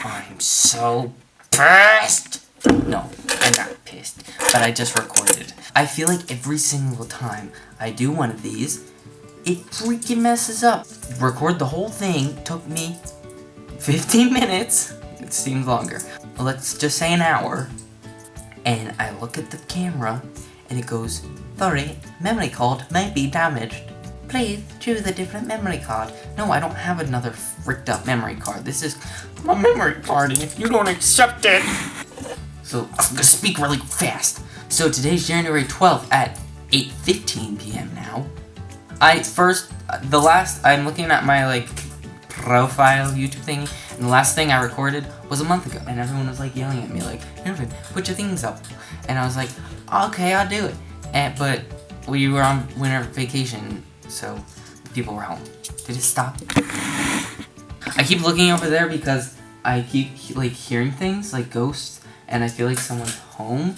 I'm so pissed. No, I'm not pissed, but I just recorded. I feel like every single time I do one of these, it freaking messes up. Record the whole thing took me 15 minutes. It seems longer. Let's just say an hour. And I look at the camera and it goes, sorry, memory card may be damaged. Please choose a different memory card. No, I don't have another fricked up memory card. This is my memory card, and if you don't accept it... So, I'm gonna speak really fast. So today's January 12th at 8:15 p.m. now. I'm looking at my, profile YouTube thing, and the last thing I recorded was a month ago, and everyone was, yelling at me, Irvin, put your things up. And I was like, okay, I'll do it. But we were on winter vacation, so people were home. Did it stop? I keep looking over there because I keep, hearing things, like ghosts, and I feel like someone's home,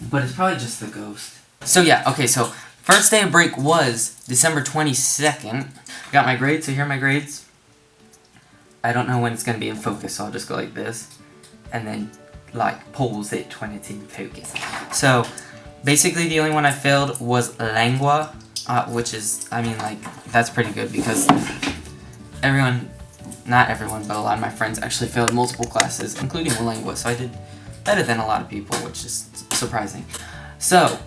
but it's probably just the ghost. So yeah, okay, so first day of break was December 22nd. I got my grades, so here are my grades. I don't know when it's going to be in focus, so I'll just go like this, and then, pause it when it's in focus. So, basically the only one I failed was Lengua, which is, that's pretty good because not everyone, but a lot of my friends actually failed multiple classes, including Lengua, so I did better than a lot of people, which is surprising. So,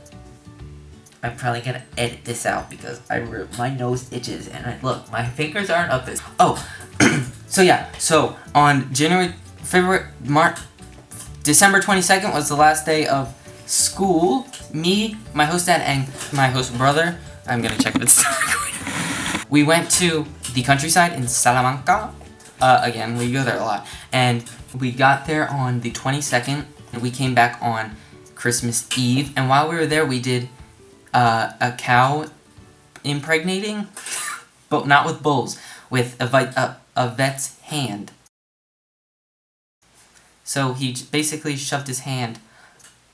I'm probably gonna edit this out because my nose itches, and look, my fingers aren't up this. Oh, so yeah, so on December 22nd was the last day of school. Me, my host dad, and my host brother, I'm gonna check if it's recording. We went to the countryside in Salamanca. Again, we go there a lot. And we got there on the 22nd, and we came back on Christmas Eve. And while we were there, we did a cow impregnating, but not with bulls, with a vet's hand. So he basically shoved his hand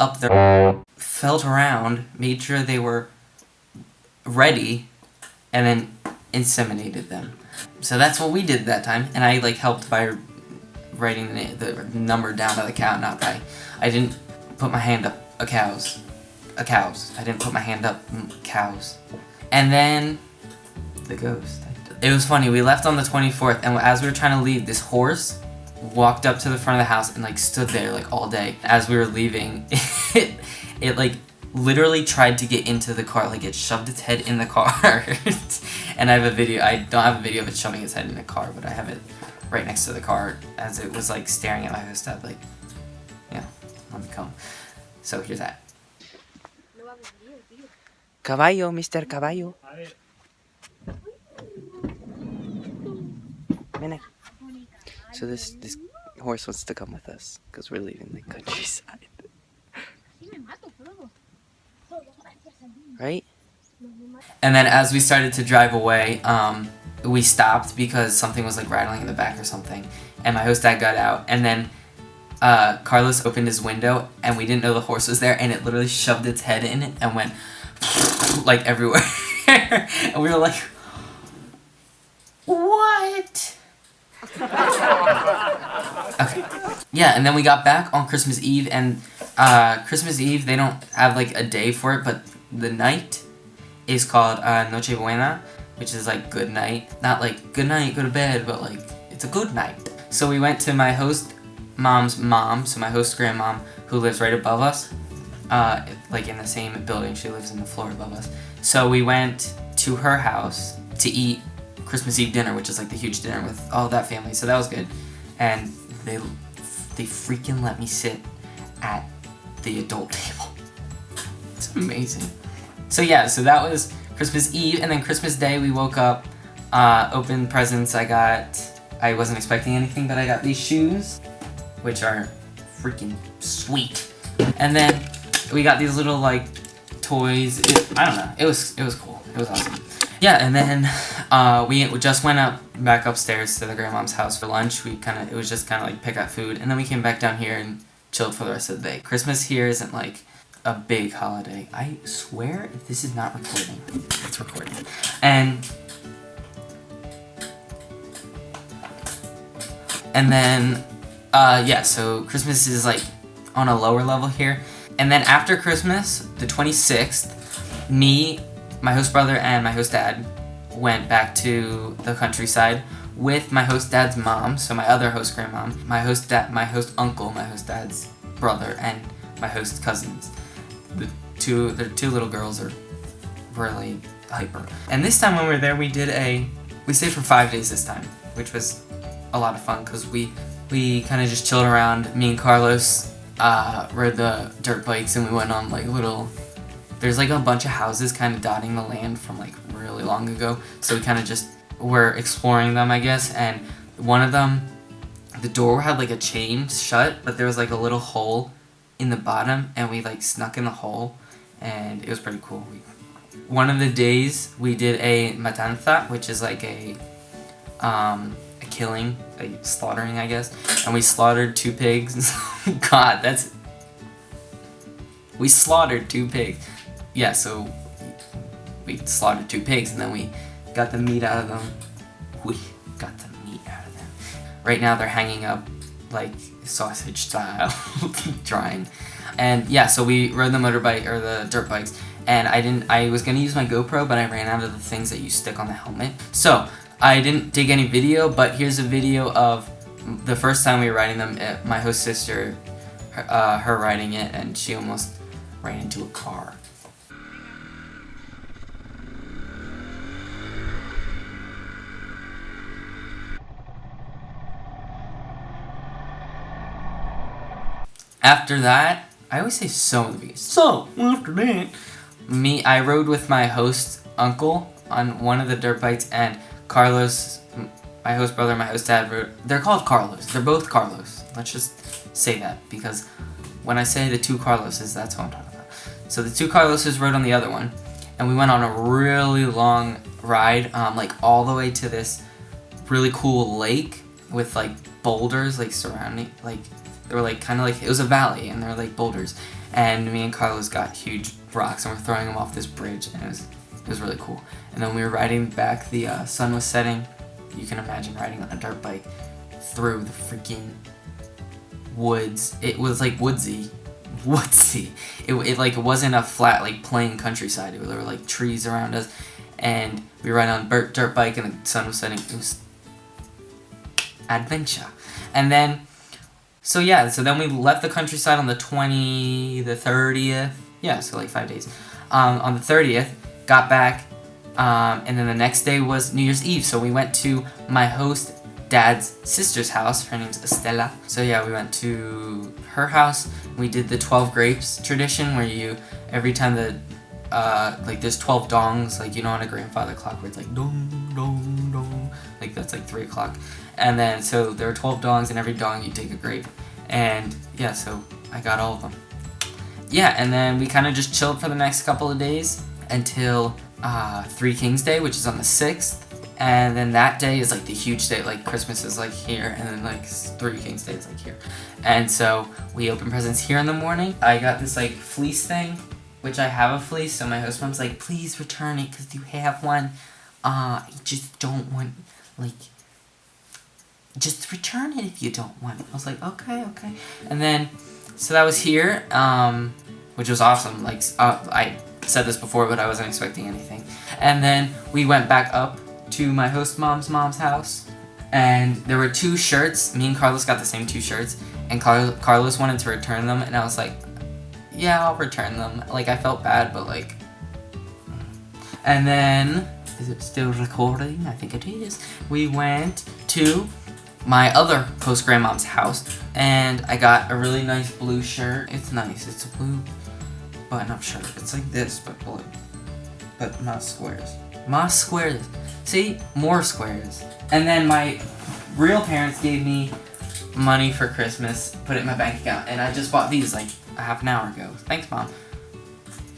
up there, felt around, made sure they were ready, and then inseminated them. So that's what we did that time, and I helped by writing the number down to the cow. I didn't put my hand up a cow's. I didn't put my hand up cows. And then the ghost. It was funny. We left on the 24th, and as we were trying to leave, this horse walked up to the front of the house and stood there all day. As we were leaving, it literally tried to get into the car. It shoved its head in the car. And I have a video. I don't have a video of it shoving its head in the car, but I have it right next to the car as it was staring at my host dad yeah, let me come. So here's that. Caballo, Mr. Caballo. So this horse wants to come with us because we're leaving the countryside. Right? And then as we started to drive away, we stopped because something was rattling in the back or something. And my host dad got out, and then Carlos opened his window, and we didn't know the horse was there, and it literally shoved its head in it and went everywhere. And we were like, what? Okay. Yeah, and then we got back on Christmas Eve, and Christmas Eve, they don't have a day for it, but the night is called Noche Buena, which is good night. Not good night, go to bed, but it's a good night. So we went to my host mom's mom, so my host grandmom, who lives right above us, in the same building. She lives in the floor above us. So we went to her house to eat Christmas Eve dinner, which is the huge dinner with all that family, so that was good. And they freaking let me sit at the adult table. It's amazing. So yeah, so that was Christmas Eve, and then Christmas Day we woke up, opened presents. I wasn't expecting anything, but I got these shoes, which are freaking sweet. And then we got these little toys. I don't know. It was cool. It was awesome. Yeah, and then we just went back upstairs to the grandmom's house for lunch. It was just pick out food, and then we came back down here and chilled for the rest of the day. Christmas here isn't a big holiday. I swear if this is not recording, it's recording. And then Yeah, so Christmas is like on a lower level here. And then after Christmas, the 26th, me, my host brother, and my host dad went back to the countryside with my host dad's mom, so my other host grandmom, my host uncle, my host dad's brother, and my host cousins. The two little girls are really hyper. And this time when we were there, we stayed for 5 days this time, which was a lot of fun because we kind of just chilled around. Me and Carlos rode the dirt bikes, and we went on like there's like a bunch of houses kind of dotting the land from like really long ago, so we kind of just were exploring them, I guess. And one of them, the door had like a chain shut, but there was like a little hole in the bottom, and we like snuck in the hole, and it was pretty cool. One of the days we did a matanza, which is like a killing, a slaughtering, I guess, and we slaughtered 2 pigs. God, we slaughtered 2 pigs. Yeah, so we slaughtered 2 pigs, and then we got the meat out of them. We got the meat out of them. Right now they're hanging up like sausage style, drying. And yeah, so we rode the motorbike, or the dirt bikes, and I was gonna use my GoPro, but I ran out of the things that you stick on the helmet. So I didn't take any video, but here's a video of the first time we were riding them. My host sister, her riding it, and she almost ran into a car. After that, I always say so in the beginning. So, after that, I rode with my host uncle on one of the dirt bikes, and Carlos, my host brother, my host dad, they're called Carlos. They're both Carlos. Let's just say that, because when I say the 2 Carloses, that's what I'm talking about. So the 2 Carloses rode on the other one, and we went on a really long ride, like all the way to this really cool lake with like boulders like surrounding, like they were like kind of like, it was a valley, and there were like boulders, and me and Carlos got huge rocks, and we're throwing them off this bridge, and it was really cool. And then we were riding back, the sun was setting. You can imagine riding on a dirt bike through the freaking woods. It was like woodsy. It like, it wasn't a flat like plain countryside. There were like trees around us, and we were riding on a dirt bike, and the sun was setting. It was adventure. And then, so yeah, so then we left the countryside on the 30th. Yeah, so like 5 days. On the 30th, got back, and then the next day was New Year's Eve, so we went to my host dad's sister's house. Her name's Estela. So yeah, we went to her house. We did the 12 grapes tradition, where every time like there's 12 dongs, like, you know, on a grandfather clock where it's like dong, dong, dong, like that's like 3 o'clock. And then, so there were 12 dongs, and every dong you take a grape. And yeah, so I got all of them. Yeah, and then we kind of just chilled for the next couple of days until 3 Kings Day, which is on the 6th. And then that day is like the huge day, like Christmas is like here, and then like 3 Kings Day is like here. And so we open presents here in the morning. I got this like fleece thing, which I have a fleece, so my host mom's like, please return it because you have one. You just don't want, like, just return it if you don't want it. I was like, okay. And then, so that was here, which was awesome. Like, I said this before, but I wasn't expecting anything. And then we went back up to my host mom's house, and there were 2 shirts. Me and Carlos got the same 2 shirts, and Carlos wanted to return them, and I was like, yeah, I'll return them. Like, I felt bad, but like. And then, is it still recording? I think it is. We went to my other host grandmom's house, and I got a really nice blue shirt. It's nice. It's a blue button-up shirt. It's like this, but blue. But not squares. Más squares. See? More squares. And then my real parents gave me money for Christmas, put it in my bank account, and I just bought these like a half an hour ago. Thanks, Mom.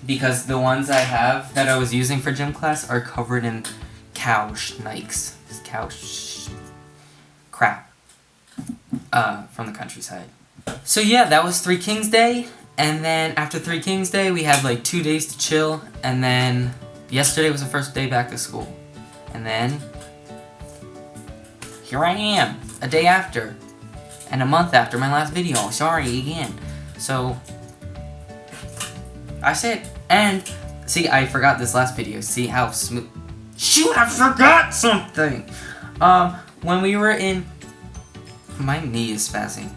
Because the ones I have that I was using for gym class are covered in cow schnikes. Crap. From the countryside. So yeah, that was 3 Kings Day. And then after 3 Kings Day, we had like 2 days to chill. And then yesterday was the first day back to school. And then here I am, a day after. and a month after my last video. Sorry again. So, I said, and, see, I forgot this last video. See how smooth. Shoot, I forgot something! When we were in, my knee is spazzing.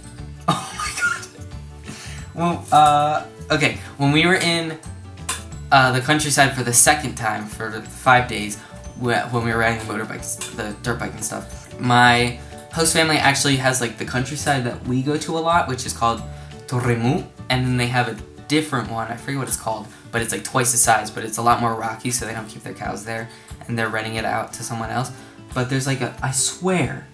Oh my god. Well, okay, when we were in the countryside for the second time for 5 days, when we were riding the motorbikes, the dirt bike and stuff, my host family actually has like the countryside that we go to a lot, which is called Torremut, and then they have a different one, I forget what it's called, but it's like twice the size, but it's a lot more rocky, so they don't keep their cows there, and they're renting it out to someone else. But there's like I swear,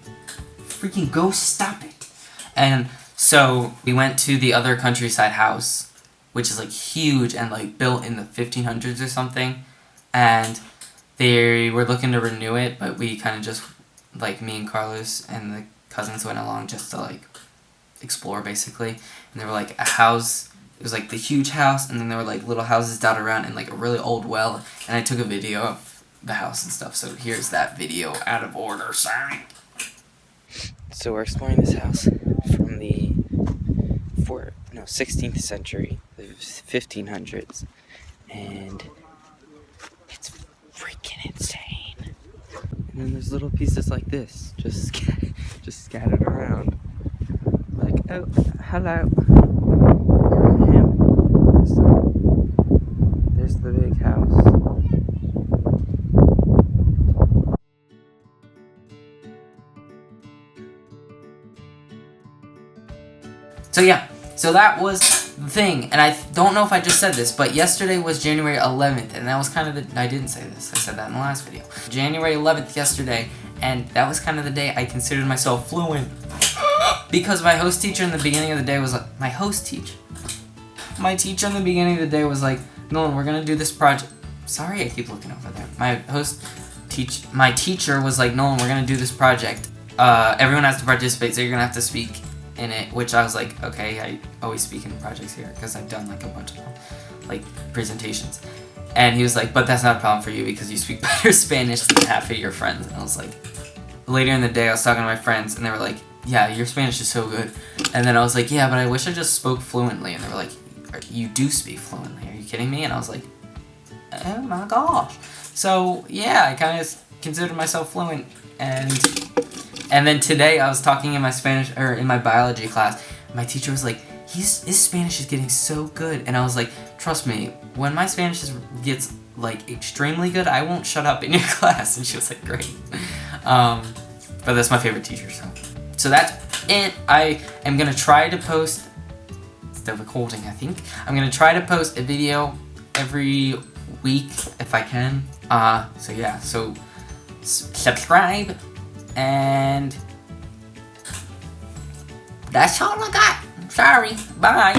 freaking go stop it. And so we went to the other countryside house, which is like huge and like built in the 1500s or something, and they were looking to renew it, but we kind of just, like, me and Carlos and the cousins went along just to like explore basically. And there were like a house, it was like the huge house, and then there were like little houses dotted around and like a really old well, and I took a video of the house and stuff, so here's that video out of order, sorry. So we're exploring this house from the 16th century, the 1500s, and it's freaking insane. And then there's little pieces like this, just scattered around. Like, oh, hello. There I am. So, there's the big house. So yeah, so that was the thing, and I don't know if I just said this, but yesterday was January 11th, and that was kind of the, I didn't say this, I said that in the last video. January 11th yesterday, and that was kind of the day I considered myself fluent, because my host teacher in the beginning of the day was like, my teacher in the beginning of the day was like, Nolan, we're gonna do this project, sorry I keep looking over there, my teacher was like, Nolan, we're gonna do this project, everyone has to participate, so you're gonna have to speak in it, which I was like, okay, I always speak in projects here, because I've done like a bunch of like presentations, and he was like, but that's not a problem for you, because you speak better Spanish than half of your friends, and I was like, later in the day, I was talking to my friends, and they were like, yeah, your Spanish is so good, and then I was like, yeah, but I wish I just spoke fluently, and they were like, you do speak fluently, are you kidding me? And I was like, oh my gosh. So yeah, I kind of considered myself fluent, and then today I was talking in my Spanish, or in my biology class, my teacher was like, his Spanish is getting so good, and I was like, trust me, when my Spanish gets like extremely good, I won't shut up in your class, and she was like, great. But that's my favorite teacher, so that's it. I am gonna try to post, still recording I think, I'm gonna try to post a video every week if I can, so yeah, so subscribe. And that's all I got. Sorry. Bye.